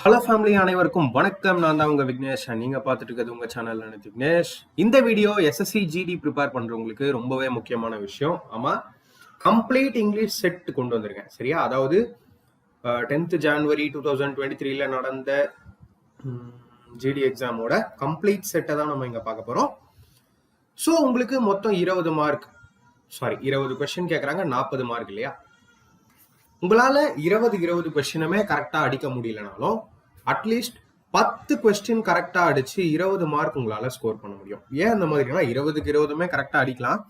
Hello family அனைவருக்கும் வணக்கம். நான் தான் உங்க விக்னேஷ். நீங்க பார்த்துட்டு இருக்கிறது உங்க சேனல் விக்னேஷ். இந்த வீடியோ எஸ்எஸ்சி ஜிடி ப்ரிப்பேர் பண்றவங்களுக்கு ரொம்பவே முக்கியமான விஷயம். ஆமா, கம்ப்ளீட் இங்கிலீஷ் செட் கொண்டு வந்திருக்கேன். சரியா? அதாவது 10th January 2023 நடந்த ஜிடி எக்ஸாமோட கம்ப்ளீட் செட்டை தான் நம்ம இங்க பார்க்க போறோம். ஸோ உங்களுக்கு மொத்தம் 20 மார்க், 20 கொஸ்டின் கேட்குறாங்க, 40 மார்க் இல்லையா? உங்களால 20 கொஸ்டினுமே கரெக்டா அடிக்க முடியலனாலும் அட்லீஸ்ட் 10 கொஸ்டின் கரெக்டா அடிச்சு 20 மார்க் உங்களால ஸ்கோர் பண்ண முடியும். ஏன் அந்த மாதிரினா 20மே கரெக்டா அடிக்கலாம்.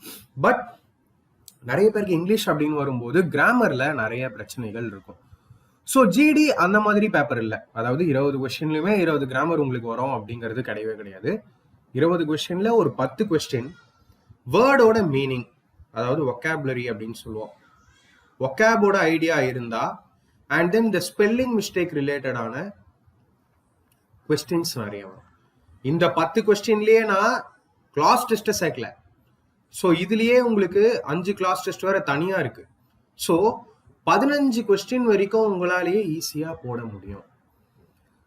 பட் நிறைய பேருக்கு இங்கிலீஷ் அப்படின்னு வரும்போது கிராமர்ல நிறைய பிரச்சனைகள் இருக்கும். ஸோ ஜிடி அந்த மாதிரி பேப்பர் இல்லை. அதாவது 20 கொஸ்டின்லயுமே 20 கிராமர் உங்களுக்கு வரும் அப்படிங்கிறது கிடையவே கிடையாது. 20 கொஸ்டின்ல ஒரு 10 கொஸ்டின் வேர்டோட மீனிங், அதாவது ஒக்காபுலரி அப்படின்னு சொல்லுவோம், ஒக்காபோட ஐடியா இருந்தா அண்ட் தென் இந்த ஸ்பெல்லிங் மிஸ்டேக் ரிலேட்டடான கொஸ்டின்ஸ் நிறைய வரும். இந்த 10 கொஸ்டின்லயே நான் கிளாஸ் டெஸ்ட் சேர்க்கல. ஸோ இதுலயே உங்களுக்கு 5 கிளாஸ் டெஸ்ட் வேற தனியா இருக்கு. ஸோ 15 கொஸ்டின் வரைக்கும் உங்களாலேயே ஈஸியா போட முடியும்.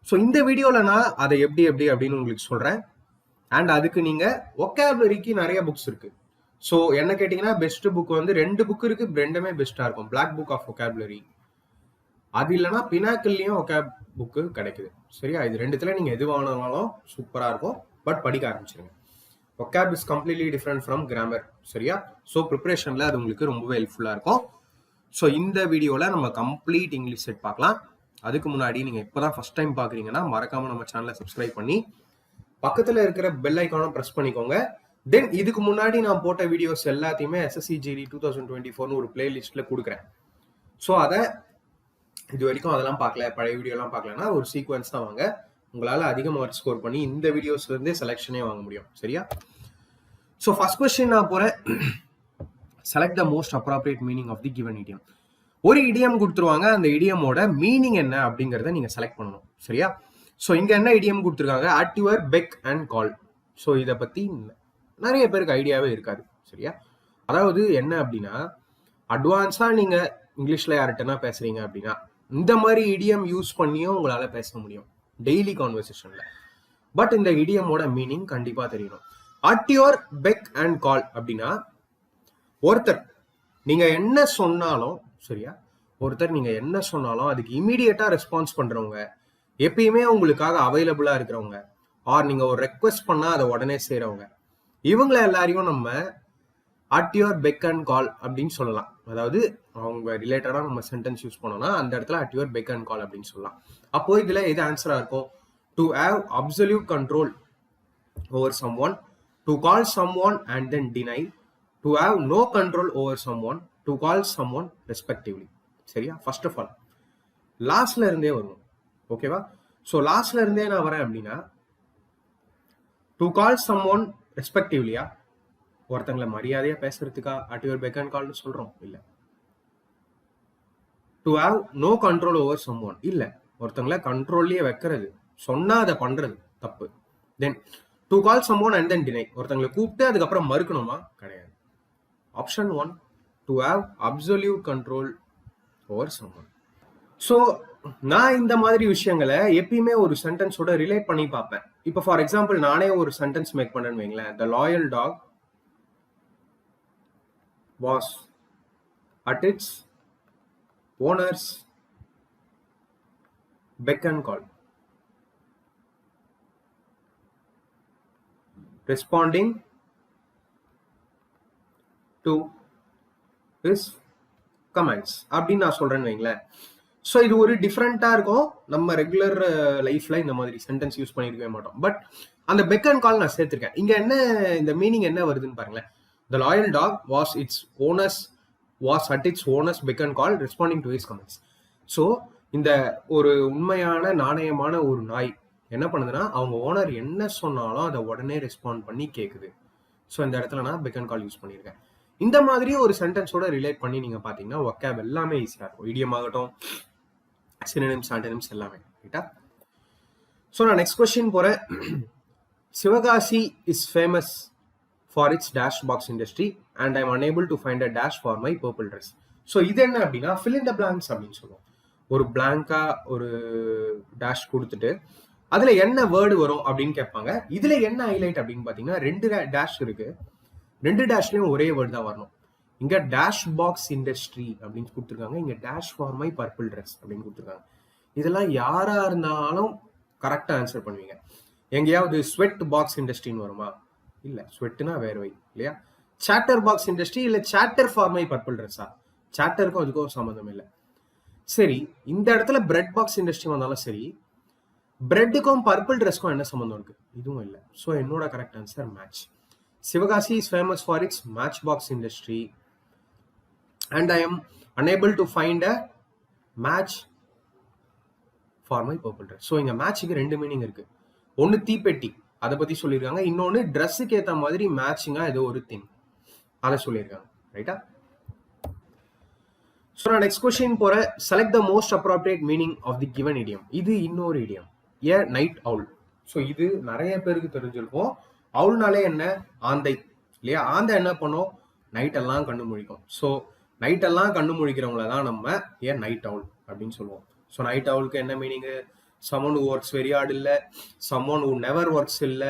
ஸோ இந்த வீடியோல நான் அதை எப்படி அப்படின்னு உங்களுக்கு சொல்றேன். அண்ட் அதுக்கு நீங்க ஒக்காபுலரிக்கு நிறைய புக்ஸ் இருக்கு. ஸோ என்ன கேட்டீங்கன்னா பெஸ்ட் புக் வந்து 2 புக் இருக்கு, ரெண்டுமே பெஸ்டா இருக்கும். பிளாக் புக் ஆஃப் ஒக்காபுலரி, அது இல்லைன்னா பினாக்கிள்லயும் ஒக்காப் புக்கு கிடைக்குது. சரியா? இது ரெண்டுத்துல நீங்க எது வாங்கினாலும் சூப்பரா இருக்கும். பட் படிக்க ஆரம்பிச்சிருங்க. Vocab is completely different from grammar. சரியா? ஸோ ப்ரிப்பரேஷன்ல அது உங்களுக்கு ரொம்பவே ஹெல்ப்ஃபுல்லா இருக்கும். ஸோ இந்த வீடியோல நம்ம கம்ப்ளீட் இங்கிலீஷ் செட் பார்க்கலாம். அதுக்கு முன்னாடி நீங்க இப்பதான் ஃபர்ஸ்ட் டைம் பாக்குறீங்கன்னா மறக்காம நம்ம சேனலை சப்ஸ்கிரைப் பண்ணி பக்கத்துல இருக்கிற பெல் ஐக்கானும் பிரஸ் பண்ணிக்கோங்க. தென் இதுக்கு முன்னாடி நான் போட்ட வீடியோஸ் எல்லாத்தையுமே எஸ்எஸ்சி ஜிடி 2024 ஒரு பிளேலிஸ்ட்ல கொடுக்குறேன். ஸோ அதை இது வரைக்கும் அதெல்லாம் பார்க்கல, பழைய வீடியோலாம் பார்க்கலன்னா ஒரு சீக்வன்ஸ் தான் வாங்க. உங்களால அதிக மார்க் ஸ்கோர் பண்ணி இந்த வீடியோஸ்ல இருந்தே செலக்ஷனே வாங்க முடியும். சரியா? ஸோ ஃபர்ஸ்ட் கொஸ்டின் நான் போறேன். Select the most appropriate meaning of the given idiom. ஒரு இடியம் கொடுத்துருவாங்க, அந்த இடியமோட மீனிங் என்ன அப்படிங்கிறத நீங்க செலக்ட் பண்ணணும். சரியா? ஸோ இங்க என்ன இடியம் கொடுத்துருக்காங்க? At your beck and call. So இதை பத்தி நிறைய பேருக்கு ஐடியாவே இருக்காது. சரியா? அதாவது என்ன அப்படின்னா, அட்வான்ஸா நீங்க இங்கிலீஷ்ல யார்கிட்டனா பேசுறீங்க அப்படின்னா இந்த மாதிரி இடியம் யூஸ் பண்ணியும் உங்களால பேச முடியும் டெய்லி கான்வர்சேஷன்ல. பட் இந்த இடியமோட மீனிங் கண்டிப்பா தெரியணும். அட் யுவர் பெக் அண்ட் கால் அப்படின்னா ஒருத்தர் நீங்க என்ன சொன்னாலும், சரியா, ஒருத்தர் நீங்க என்ன சொன்னாலும் அதுக்கு இமீடியட்டா ரெஸ்பான்ஸ் பண்றவங்க, எப்பயுமே உங்களுக்காக அவைலபிளா இருக்கிறவங்க, ஆர் நீங்க ஒரு ரெக்வெஸ்ட் பண்ணா அதை உடனே செய்யறவங்க, இவங்கள எல்லாரையும் நம்ம at your beck and call அப்படின்னு சொல்லலாம். அதாவது அவங்க ரிலேட்டடா நம்ம சென்டென்ஸ் யூஸ் பண்ணோம்னா அந்த இடத்துல at your beck and call அப்படின்னு சொல்லலாம். அப்போ இதுல எது ஆன்சரா இருக்கும்? To have absolute control over someone, to call someone and then டினை, to have no control over someone, to call someone respectively. சரியா? ஃபர்ஸ்ட் ஆஃப் ஆல் லாஸ்ட்ல இருந்தே வரும். ஓகேவா? ஸோ லாஸ்ட்ல இருந்தே நான் வரேன் அப்படின்னா டு கால் சம் ஒன் ரெஸ்பெக்டிவ்லியா, ஒருத்தங்களை மரியாதையா பேசுறதுக்கா அட் யுவர் பெக் அண்ட் கால்னு சொல்றோம்? இல்ல. To have no control over someone, இல்ல. ஒருத்தங்களை கண்ட்ரோல்லயே வைக்கிறது, சொன்னா அதை பண்றது தப்பு. Then to call someone and then deny, ஒருத்தங்களை கூப்பிட்டு அதுக்கப்புறம் மறுக்கணுமா? கிடையாது. Option 1, to have absolute control over someone. So நான் இந்த மாதிரி விஷயங்களை எப்பயுமே ஒரு சென்டென்ஸோட ரிலேட் பண்ணி பார்ப்பேன். இப்போ ஃபார் எக்ஸாம்பிள் நானே ஒரு சென்டென்ஸ் மேக் பண்ணேன்னு வைங்களேன். The loyal dog was at its owner's beck and call, responding to his commands அப்படின்னு நான் சொல்றேன்னு வைங்களேன். ஸோ இது ஒரு டிஃப்ரெண்டா இருக்கும். நம்ம ரெகுலர் லைஃப்ல இந்த மாதிரி சென்டென்ஸ் யூஸ் பண்ணிருக்கவே மாட்டோம். பட் அந்த பெக் அண்ட் கால் நான் சேர்த்திருக்கேன். இங்க என்ன இந்த மீனிங் என்ன வருதுன்னு பாருங்களேன். The loyal dog was at its owner's beck and call, responding to his commands. So இந்த ஒரு உண்மையான நாணயமான ஒரு நாய் என்ன பண்ணுதுன்னா அவங்க ஓனர் என்ன சொன்னாலும் அதை உடனே ரெஸ்பாண்ட் பண்ணி கேட்குது. ஸோ இந்த இடத்துல நான் பெக் அண்ட் கால் யூஸ் பண்ணியிருக்கேன். இந்த மாதிரி ஒரு சென்டென்ஸோட ரிலேட் பண்ணி நீங்க பாத்தீங்கன்னா ஒக்காப் எல்லாமே ஈஸியா இருக்கும். இடியம் ஆகட்டும், சினோனிம்ஸ், ஆன்டோனிம்ஸ் எல்லாமே. ரைட்டா? ஸோ நான் நெக்ஸ்ட் கொஸ்டின் போறேன். Sivakasi is famous for its dash box industry and I am unable to find a dash for my purple dress. So இது என்ன அப்படின்னா fill in the blanks அப்படின்னு சொல்லுவோம். ஒரு பிளாங்கா ஒரு டேஷ் கொடுத்துட்டு அதுல என்ன வேர்டு வரும் அப்படின்னு கேட்பாங்க. இதுல என்ன ஹைலைட் அப்படின்னு பாத்தீங்கன்னா 2 டேஷ் இருக்கு. 2 டேஷ்லயும் ஒரே வேர்டு தான் வரணும். இங்க டேஷ் பாக்ஸ் இண்டஸ்ட்ரி அப்படின்னு கொடுத்துருக்காங்க. இங்க dash for my purple dress அப்படின்னு கொடுத்துருக்காங்க. இதெல்லாம் யாரா இருந்தாலும் கரெக்டா ஆன்சர் பண்ணுவீங்க. எங்கேயாவது ஸ்வெட் பாக்ஸ் இண்டஸ்ட்ரின்னு வருமா? இல்ல, ஸ்வெட்னா வேர்வை இல்லையா? சாட்டர் பாக்ஸ் இண்டஸ்ட்ரி இல்ல சாட்டர் ஃபார் மை பர்பிள் ட்ரெஸ்ஸா? சாட்டருக்கும் அதுக்கும் சம்மந்தம் இல்லை. சரி, இந்த இடத்துல பிரெட் பாக்ஸ் இண்டஸ்ட்ரி வந்தாலும் சரி, பிரெட்டுக்கும் பர்பிள் ட்ரெஸ்க்கும் என்ன சம்மந்தம் இருக்கு? இதுவும் இல்லை. ஸோ என்னோட correct answer match. Sivakasi is famous for it's match box industry and I am unable to find a match for my purple dress. So இங்க மேட்சுக்கு 2 மீனிங் இருக்கு. ஒன்னு தீப்பெட்டி அதை பத்தி சொல்லியிருக்காங்க, இன்னொன்னு ட்ரெஸ்ஸுக்கு ஏற்ற மாதிரி மேட்சிங்கா ஏதோ ஒரு திங் அதை சொல்லியிருக்காங்க. ரைட்டா? ஸோ நான் நெக்ஸ்ட் கொஸ்டின் போறேன். Select the most appropriate meaning of the given idiom. இது இன்னொரு இடியம், ஏ நைட் அவுல். ஸோ இது நிறைய பேருக்கு தெரிஞ்சிருக்கும். அவுல்னாலே என்ன? ஆந்தை இல்லையா? ஆந்தை என்ன பண்ணும்? நைட் எல்லாம் கண்ணு முழிக்கும். ஸோ நைட் எல்லாம் கண்ணு முழிக்கிறவங்கள தான் நம்ம ஏன் நைட் அவுல் அப்படின்னு சொல்லுவோம். ஸோ நைட் அவுலுக்கு என்ன meaning? someone who works very hard இல்லை, someone who never works இல்லை,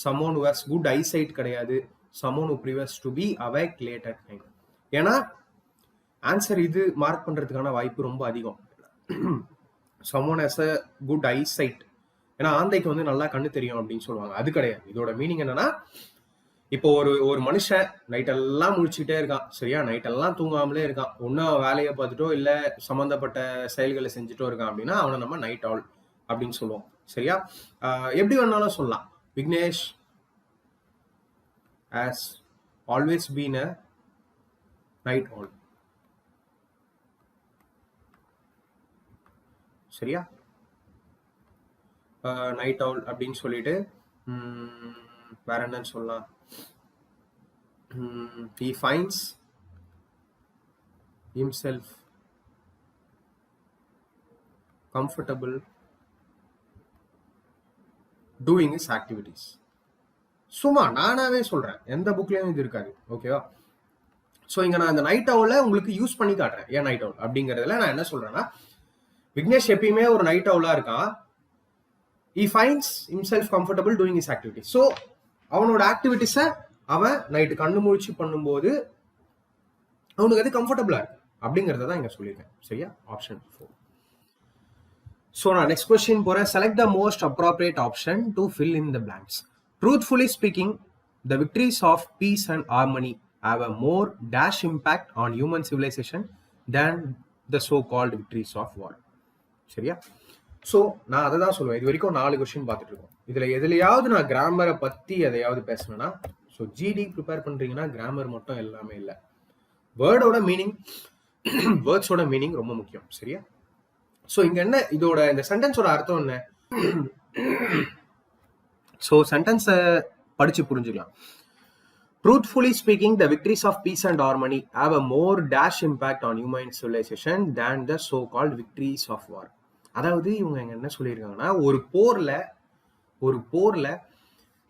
someone who has good eyesight கிடையாது, someone who prefers to be awake late at night. ஏன்னா ஆன்சர் இது மார்க் பண்றதுக்கான வாய்ப்பு ரொம்ப அதிகம். someone has a good eyesight, ஏன்னா ஆந்தைக்கு வந்து நல்லா கண்ணு தெரியும் அப்படின்னு சொல்லுவாங்க. அது கிடையாது. இதோட மீனிங் என்னன்னா, இப்போ ஒரு மனுஷன் நைட் எல்லாம் முழிச்சுக்கிட்டே இருக்கான், சரியா? நைட் எல்லாம் தூங்காமலே இருக்கான். ஒன்னும் வேலையை பார்த்துட்டோ இல்ல சம்பந்தப்பட்ட செயல்களை செஞ்சுட்டோ இருக்கான் அப்படின்னா அவனை நம்ம நைட் ஆல் அப்படின்னு சொல்லுவோம். சரியா? எப்படி வேணாலும் சொல்லலாம். Vignesh has always been a night owl. சரியா? நைட் அவுல் அப்படின்னு சொல்லிட்டு வேற என்னன்னு சொல்லலாம்? He finds himself comfortable doing his activities. சும்மா நானாவே சொல்றேன், எந்த புக்லயும் இது இருக்காது. ஓகேவா? ஸோ இங்க நான் இந்த நைட் அவுல உங்களுக்கு யூஸ் பண்ணி காட்டுறேன். ஏன் நைட் அவுல் அப்படிங்கறதுல நான் என்ன சொல்றேன்னா, விக்னேஷ் எப்பயுமே ஒரு நைட் அவுலா இருக்கான். he finds himself comfortable doing his activities. So அவனோட ஆக்டிவிட்டிஸை அவன் நைட்டு கண்ணு முழிச்சு பண்ணும்போது அவனுக்கு அது கம்ஃபர்டபுளா இருக்கு அப்படிங்கறத தான் இங்க சொல்லியிருக்கேன். சரியா? ஆப்ஷன் 4. ஸோ நான் நெக்ஸ்ட் கொஸ்டின் போறேன். Select the most appropriate option to fill in the blanks. Truthfully speaking, the victories of peace and harmony have a more dash impact on human civilization than the so called victories of war. சரியா? So நான் அதை தான் சொல்லுவேன். இது வரைக்கும் 4 question பார்த்துட்டு இருக்கோம். இதுல எதுலையாவது நான் கிராமரை பத்தி எதையாவது பேசணும்னா, ஸோ ஜிடி ப்ரிப்பேர் பண்றீங்கன்னா கிராமர் மட்டும் எல்லாமே இல்லை, வேர்டோட மீனிங், வேர்ட்ஸோட மீனிங் ரொம்ப முக்கியம். சரியா? ஸோ இங்க என்ன இதோட இந்த சென்டென்ஸோட அர்த்தம் என்ன? ஸோ சென்டென்ஸை படிச்சு புரிஞ்சுக்கலாம். Truthfully speaking, the victories of peace and harmony have a more dash impact on human civilization than the so-called victories of war. அதாவது இவங்க என்ன சொல்லியிருக்காங்கன்னா, ஒரு போர்ல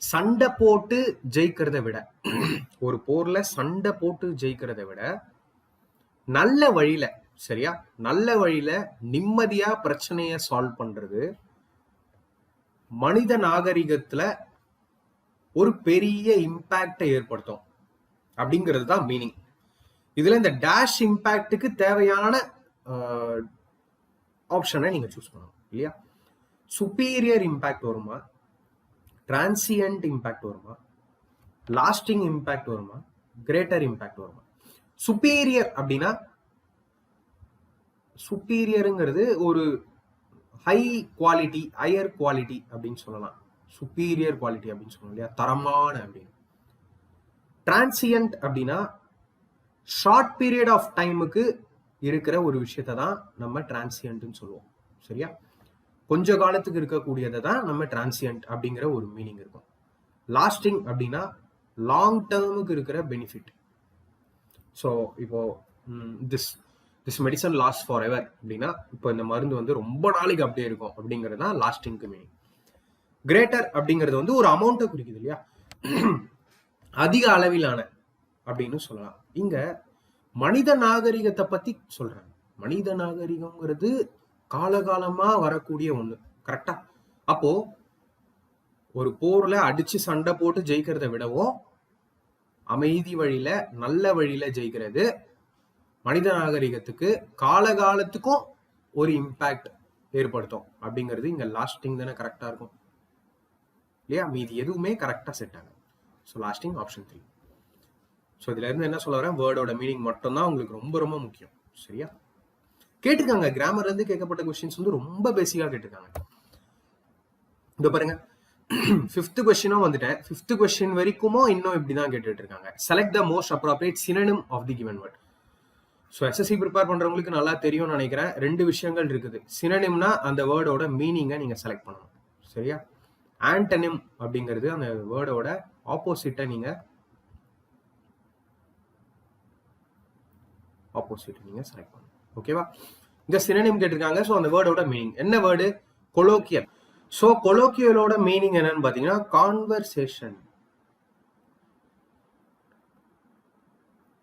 சண்டை போட்டு ஜெயிக்கிறத விட, ஒரு போர்ல சண்டை போட்டு ஜெயிக்கிறத விட நல்ல வழியில, சரியா, நல்ல வழியில நிம்மதியா பிரச்சனைய சால்வ் பண்றது மனித நாகரிகத்துல ஒரு பெரிய இம்பாக்டை ஏற்படுத்தும் அப்படிங்கிறது தான் மீனிங். இதுல இந்த டேஷ் இம்பாக்டுக்கு தேவையான ஆப்ஷனை நீங்க சூஸ் பண்ணணும் இல்லையா? சுப்பீரியர் இம்பாக்ட் வருமா, டிரான்சியன்ட் இம்பாக்ட் வருமா, லாஸ்டிங் இம்பாக்ட் வருமா, கிரேட்டர் இம்பாக்ட் வருமா? சுப்பீரியர் அப்படின்னா, சுப்பீரியருங்கிறது ஒரு ஹை குவாலிட்டி, ஹையர் குவாலிட்டி அப்படின்னு சொல்லலாம். சுப்பீரியர் குவாலிட்டி அப்படின்னு சொல்லணும் இல்லையா? தரமான அப்படின்னு. டிரான்சியன்ட் அப்படின்னா ஷார்ட் பீரியட் ஆஃப் டைமுக்கு இருக்கிற ஒரு விஷயத்தை தான் நம்ம டிரான்சியன்ட்னு சொல்லுவோம். சரியா? கொஞ்ச காலத்துக்கு இருக்கக்கூடியதை தான் நம்ம டிரான்சியன்ட் அப்படிங்கிற ஒரு மீனிங் இருக்கும். லாஸ்டிங் அப்படின்னா லாங் டேர்முக்கு இருக்கிற பெனிஃபிட். ஸோ இப்போ this medicine last for ever அப்படின்னா, இப்போ இந்த மருந்து வந்து ரொம்ப நாளைக்கு அப்படியே இருக்கும் அப்படிங்கிறது தான் லாஸ்டிங்க்கு மீனிங். கிரேட்டர் அப்படிங்கிறது வந்து ஒரு அமௌண்ட்டை குறிக்குது இல்லையா? அதிக அளவிலான அப்படின்னு சொல்லலாம். இங்க மனித நாகரிகத்தை பத்தி சொல்றாங்க. மனித நாகரிகம்ங்கிறது காலகாலமா வரக்கூடிய ஒண்ணு. கரெக்டா? அப்போ ஒரு போர்ல அடிச்சு சண்டை போட்டு ஜெயிக்கிறத விடவும் அமைதி வழியில நல்ல வழியில ஜெயிக்கிறது மனித நாகரிகத்துக்கு காலகாலத்துக்கும் ஒரு இம்பாக்ட் ஏற்படுத்தும் அப்படிங்கிறது இங்க லாஸ்டிங் தானே கரெக்டா இருக்கும் இல்லையா? மீதி எதுவுமே கரெக்டா செட் ஆகும். So lasting option 3. ஸோ இதுல இருந்து என்ன சொல்ல வரேன், வேர்டோட மீனிங் மட்டும்தான் உங்களுக்கு ரொம்ப ரொம்ப முக்கியம். சரியா? கேட்டிருக்காங்க, கிராமர்ல இருந்து கேட்கப்பட்ட கொஸ்டின்ஸ் வந்து ரொம்ப பேசிக்கா கேட்டிருக்காங்க. இந்த பாருங்க, 5th கொஸ்டினும் வந்துட்டேன். 5th கொஸ்டின் வரைக்கும் இன்னும் இப்படிதான் கேட்டுட்டு இருக்காங்க. Select the most appropriate synonym of the given word. So SSC prepare பண்றவங்களுக்கு நல்லா தெரியும்னு நினைக்கிறேன். 2 விஷயங்கள் இருக்குது. சினோனிம்னா அந்த வேர்டோட மீனிங்கை நீங்க செலக்ட் பண்ணணும். சரியா? ஆன்டனிம் அப்படிங்கிறது அந்த வேர்டோட ஆப்போசிட்டை நீங்க செலக்ட் பண்ணணும். ஓகேவா? இந்த சினோனிம் கேட்டிருக்காங்க. ஸோ அந்த வேர்டோட மீனிங் என்ன? Word colloquial. ஸோ கொலோக்கியலோட மீனிங் என்னன்னு பாத்தீங்கன்னா கான்வர்சேஷன்.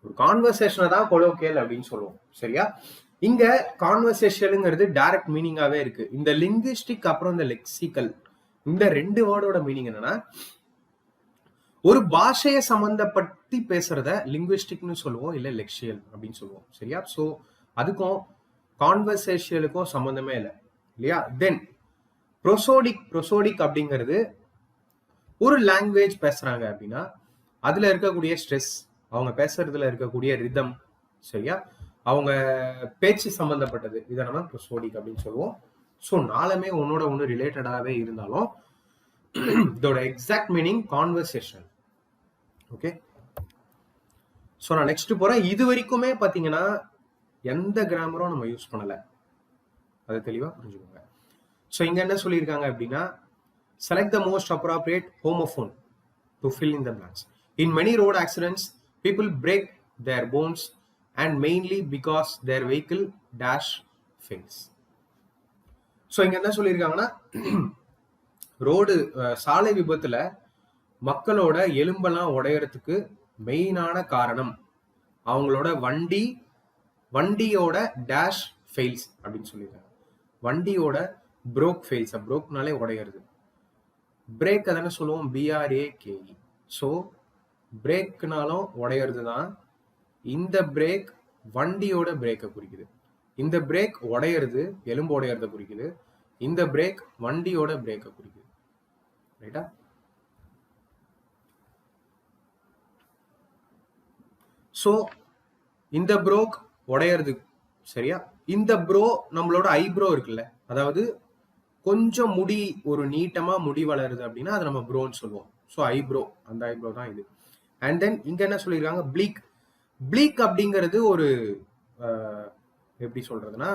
ஒரு கான்வர்சேஷனை தான் கொலோக்கியல் அப்படின்னு சொல்லுவோம். சரியா? இங்க கான்வர்சேஷனுங்கிறது டைரக்ட் மீனிங்காவே இருக்கு. இந்த லிங்குவிஸ்டிக் அப்புறம் இந்த லெக்சிக்கல், இந்த 2 வேர்டோட மீனிங் என்னன்னா, ஒரு பாஷையை சம்பந்தப்பட்டு பேசுறத லிங்குவிஸ்டிக்னு சொல்லுவோம், இல்ல லெக்சியல் அப்படின்னு சொல்லுவோம். சரியா? ஸோ அதுக்கும் கான்வர்சேஷனுக்கும் சம்பந்தமே இல்லை இல்லையா? தென் ப்ரோசோடிக் அப்படிங்கிறது ஒரு லாங்குவேஜ் பேசுறாங்க அப்படின்னா அதுல இருக்கக்கூடிய ஸ்ட்ரெஸ், அவங்க பேசுறதுல இருக்கக்கூடிய ரிதம், சரியா, அவங்க பேச்சு சம்பந்தப்பட்டது, இதை நம்ம ப்ரோசோடிக் அப்படின்னு சொல்லுவோம். ஸோ நாலுமே ஒன்னோட ஒன்று ரிலேட்டடாகவே இருந்தாலும் இதோட exact meaning conversation. Okay, so நான் நெக்ஸ்ட் போறேன். இது வரைக்குமே பார்த்தீங்கன்னா எந்த கிராமரும் நம்ம யூஸ் பண்ணலை, அதை தெளிவாக புரிஞ்சுக்கோங்க. ஸோ இங்க என்ன சொல்லியிருக்காங்க அப்படின்னா, select the most appropriate homophone to fill in the blanks. In many road accidents, people break their bones and mainly because their vehicle dash fails. So இங்க என்ன சொல்லியிருக்காங்கன்னா, ரோடு சாலை விபத்துல மக்களோட எலும்பெல்லாம் உடையறதுக்கு மெயினான காரணம் அவங்களோட வண்டியோட டேஷ் ஃபெயில்ஸ் அப்படின்னு சொல்லியிருக்காங்க. வண்டியோட ப்ரோக் ஃபெயில்ஸ், ப்ரோக்னாலே உடையிறது. பிரேக் தானே சொல்லுவோம், BRAKE. ஸோ பிரேக்னாலும் உடையிறது தான். இந்த பிரேக் வண்டியோட பிரேக்கை குறிக்குது. இந்த பிரேக் உடையிறது எலும்பு உடையறத குறிக்குது. இந்த பிரேக் வண்டியோட பிரேக்கை குறிக்குது. ரைட்டா? ஸோ இந்த ப்ரோக் உடையிறது, சரியா? இந்த ப்ரோ நம்மளோட ஐப்ரோ இருக்குல்ல, அதாவது கொஞ்சம் முடி ஒரு நீட்டமா முடி வளருது அப்படின்னா அதை நம்ம ப்ரோன்னு சொல்லுவோம். ஸோ ஐப்ரோ, அந்த ஐப்ரோ தான் இது. அண்ட் தென் இங்க என்ன சொல்லியிருக்காங்க, ப்ளீக் அப்படிங்கிறது ஒரு எப்படி சொல்றதுன்னா,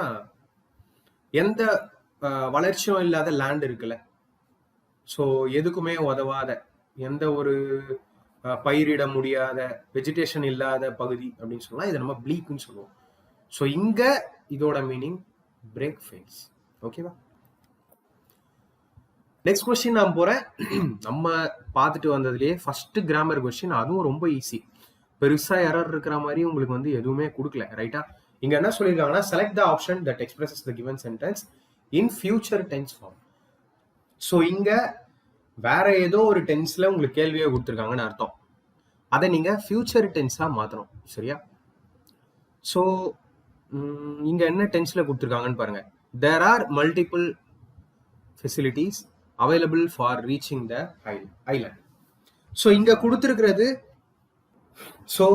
எந்த வளர்ச்சியும் இல்லாத லேண்ட் இருக்குல்ல, ஸோ எதுக்குமே உதவாத, எந்த ஒரு பயிரிட முடியாத, வெஜிடேஷன் இல்லாத பகுதி அப்படின்னு சொல்லலாம். இதை நம்ம ப்ளீக்னு சொல்லுவோம். ஸோ இங்க இதோட மீனிங் பிரேக் ஃபெயில்ஸ். ஓகேவா? நெக்ஸ்ட் கொஸ்டின் நான் போறேன். நம்ம பார்த்துட்டு வந்ததுலேயே ஃபர்ஸ்ட் கிராமர் கொஸ்டின், அதுவும் ரொம்ப ஈஸி. பெருசா எரர் இருக்கிற மாதிரி உங்களுக்கு வந்து எதுவுமே கொடுக்கல. ரைட்டா? இங்க என்ன சொல்லியிருக்காங்கன்னா, select the option that expresses the given sentence in future tense form. So இங்க வேற ஏதோ ஒரு டென்ஸ்ல உங்களுக்கு கேள்வியை கொடுத்துருக்காங்கன்னு அர்த்தம். அதை நீங்க ஃபியூச்சர் டென்ஸா மாத்தணும். சரியா? ஸோ இங்க என்ன டென்ஸ்ல கொடுத்துருக்காங்கன்னு பாருங்க. There are multiple facilities available for reaching the island. So இங்க கொடுத்திருக்கிறது, so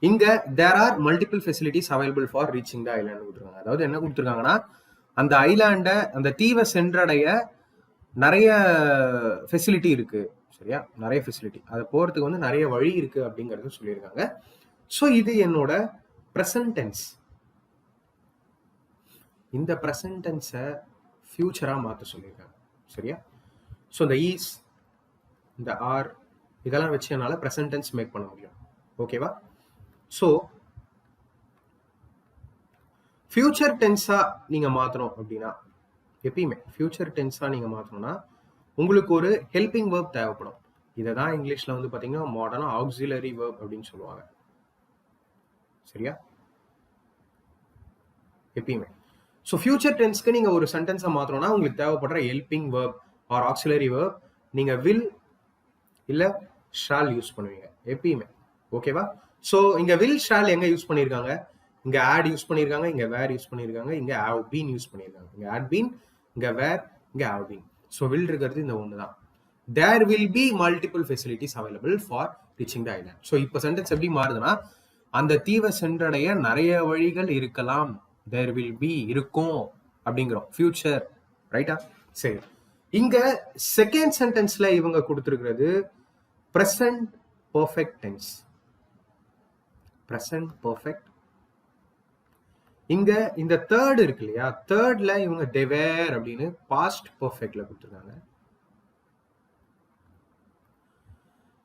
இங்க there are multiple facilities available for reaching the island கொடுத்திருக்காங்க. அதாவது என்ன கொடுத்திருக்காங்கன்னா, அந்த ஐலாண்ட, அந்த தீவை சென்றடைய நிறைய ஃபெசிலிட்டி இருக்கு. சரியா? நிறைய ஃபெசிலிட்டி, அதை போறதுக்கு வந்து நிறைய வழி இருக்கு அப்படிங்கறது சொல்லியிருக்காங்க. ஸோ இது என்னோட ப்ரெசன்ட் டென்ஸ். இந்த ப்ரெசன்ட் டென்ஸை ஃபியூச்சரா மாற்ற சொல்லியிருக்காங்க. சரியா? ஸோ இந்த ஈஸ், இந்த ஆர், இதெல்லாம் வச்சு என்னால் ப்ரெசன்ட் டென்ஸ் மேக் பண்ண முடியும். ஓகேவா? ஸோ ஃபியூச்சர் டென்ஸாக நீங்கள் மாற்றணும் அப்படின்னா, எப்பயுமே ஃபியூச்சர் டென்ஸாக நீங்கள் மாற்றணும்னா உங்களுக்கு ஒரு ஹெல்பிங் வேர்ப் தேவைப்படும். இதை தான் இங்கிலீஷில் வந்து பார்த்தீங்கன்னா மாடர்னாக ஆக்சிலரி வேர்ப் அப்படின்னு சொல்லுவாங்க. சரியா? எப்பயுமே. ஸோ ஃபியூச்சர் டென்ஸ்க்கு நீங்க ஒரு சென்டென்ஸை மாற்றணும்னா உங்களுக்கு தேவைப்படுற helping verb or auxiliary verb நீங்க வில் இல்ல ஷால் யூஸ் பண்ணுவீங்க எப்பயுமே. ஓகேவா? ஸோ இங்க வில் ஷால் எங்க யூஸ் பண்ணியிருக்காங்க? இங்க ஆட் யூஸ் பண்ணியிருக்காங்க, இங்க வேர் யூஸ் பண்ணியிருக்காங்க, இங்க ஹேவ் பீன் யூஸ் பண்ணியிருக்காங்க. இங்க ஆட் பீன், இங்க வேர், இங்க ஹேவ் பீன். ஸோ வில் இருக்கிறது இந்த ஒன்று தான். There will be multiple facilities available for reaching the island. So இப்போ சென்டென்ஸ் எப்படி மாறுதுன்னா, அந்த தீவை சென்றடைய நிறைய வழிகள் இருக்கலாம். தேர் வில் பி இருக்கும் அப்படிங்கிறோம். ஃபியூச்சர் ரைட்டா? சரி, இங்க செகண்ட் சென்டென்ஸ்ல இவங்க கொடுத்திருக்கிறது present perfect tense. Present perfect. இங்க இந்த தேர்ட் இருக்கு இல்லையா, தேர்ட்ல இவங்க தேவேர் அப்படின்னு பாஸ்ட் பெர்ஃபெக்ட்ல கொடுத்திருக்காங்க.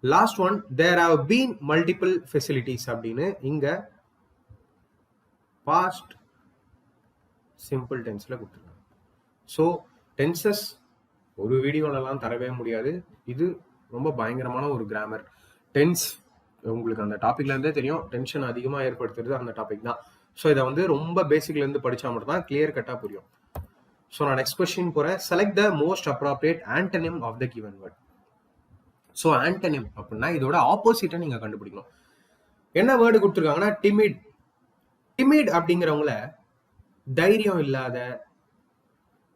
Last one there have been multiple facilities அப்படின்னு இங்க பாஸ்ட் சிம்பிள் டென்ஸ்ல கொடுத்திருக்காங்க. ஸோ டென்சஸ் ஒரு வீடியோலலாம் தரவே முடியாது. இது ரொம்ப பயங்கரமான ஒரு கிராமர். டென்ஸ் உங்களுக்கு அந்த டாபிக்ல இருந்தே தெரியும், டென்ஷன் அதிகமாக ஏற்படுத்துறது அந்த டாபிக் தான். ஸோ இதை வந்து ரொம்ப பேசிக்ல இருந்து படிச்சா மட்டும் தான் கிளியர் கட்டா புரியும். ஸோ நான் நெக்ஸ்ட் கொஸ்டின் போறேன். Select the most appropriate antonym of the given word. So antonym அப்படின்னா இதோட ஆப்போசிட்டை நீங்க கண்டுபிடிக்கணும். என்ன வேர்டு கொடுத்துருக்காங்கன்னா டிமிட். டிமிட் அப்படிங்கிறவங்கள தைரியம் இல்லாத,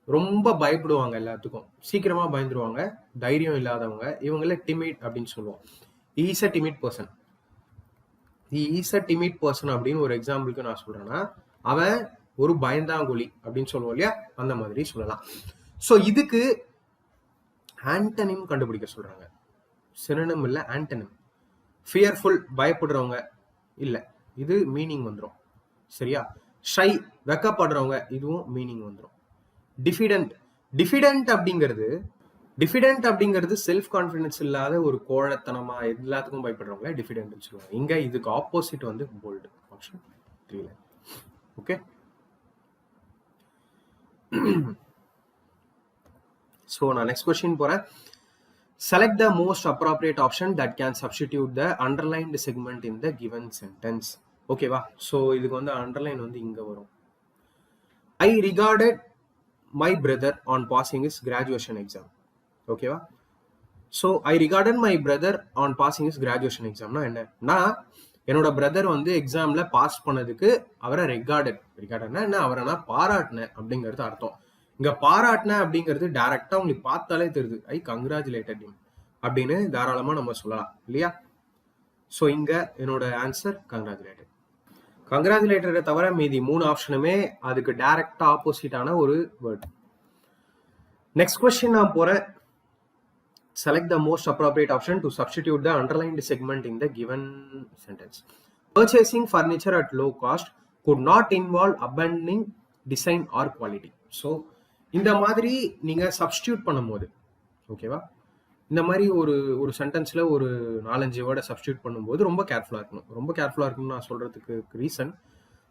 ரொம்ப பயப்படுவாங்க, எல்லாத்துக்கும் சீக்கிரமா பயந்துருவாங்க, தைரியம் இல்லாதவங்க, இவங்கள டிமிட் அப்படின்னு சொல்லுவோம். Is a timid person. Is a timid person அப்படின்னு ஒரு எக்ஸாம்பிளுக்கு நான் சொல்றேன்னா, அவன் ஒரு பயந்தாங்குழி அப்படின்னு சொல்லுவோம் இல்லையா, அந்த மாதிரி சொல்லலாம். ஸோ இதுக்கு ஆன்டனிம் கண்டுபிடிக்க சொல்றாங்க. சினோனிம் இல்ல, ஆன்டனிம். ஃபியர்ஃபுல் பயப்படுறவங்க இல்ல, இது மீனிங் வந்துடும். சரியா? ஷை வெக்கப்படுறவங்க, இதுவும் மீனிங் வந்துடும். டிஃபிடென்ட். டிஃபிடென்ட் அப்படிங்கிறது செல்ஃப் கான்ஃபிடன்ஸ் இல்லாத ஒரு கோழத்தனமா எல்லாத்துக்கும் பயப்படுறவங்க டிஃபிடென்ட் சொல்லுவாங்க. இங்க இதுக்கு ஆப்போசிட் வந்து போல்டு. ஆப்ஷன் 3ல. ஓகே, ஸோ நான் நெக்ஸ்ட் கொஸ்டின் போறேன். Select the most appropriate option that can substitute the underlined segment in the given sentence. ஓகேவா? ஸோ இதுக்கு வந்து அண்டர்லைன் வந்து இங்க வரும். I regarded my brother on passing his graduation exam. ஓகேவா? So I regarded my brother on passing his graduation examனா என்ன? நான் என்னோட பிரதர் வந்து எக்ஸாம்ல பாஸ் பண்ணதுக்கு அவரை ரிகார்டட்னா என்ன, அவரை நான் பாராட்டினேன் அப்படிங்கிறது அர்த்தம். இங்க பாராட்டின அப்படிங்கிறது டைரக்டா உங்களுக்கு பார்த்தாலே தெரியுது. ஐ கங்க்ராச்சுலேட்டட் ஹிம் அப்படின்னு தாராளமா நம்ம சொல்லலாம் இல்லையா? ஸோ இங்க என்னோட ஆன்சர் கங்க்ராச்சுலேட்டட். கங்க்ராச்சுலேட்டரை தவிர மீதி 3 ஆப்ஷனுமே அதுக்கு டைரக்டா ஆப்போசிட்டான ஒரு வேர்ட். நெக்ஸ்ட் கொஸ்டின் நான் போறேன். Select the most appropriate option to substitute the underlined segment in the given sentence. Purchasing furniture at low cost could not involve abandoning design or quality. So இந்த மாதிரி நீங்க சப்ஸ்டியூட் பண்ணும்போது, ஓகேவா, இந்த மாதிரி ஒரு சென்டென்ஸ்ல ஒரு 4-5 வேர்டை சப்ஸ்டியூட் பண்ணும்போது ரொம்ப கேர்ஃபுல்லா இருக்கணும். ரொம்ப கேர்ஃபுல்லா இருக்கணும்னு நான் சொல்றதுக்கு ரீசன்,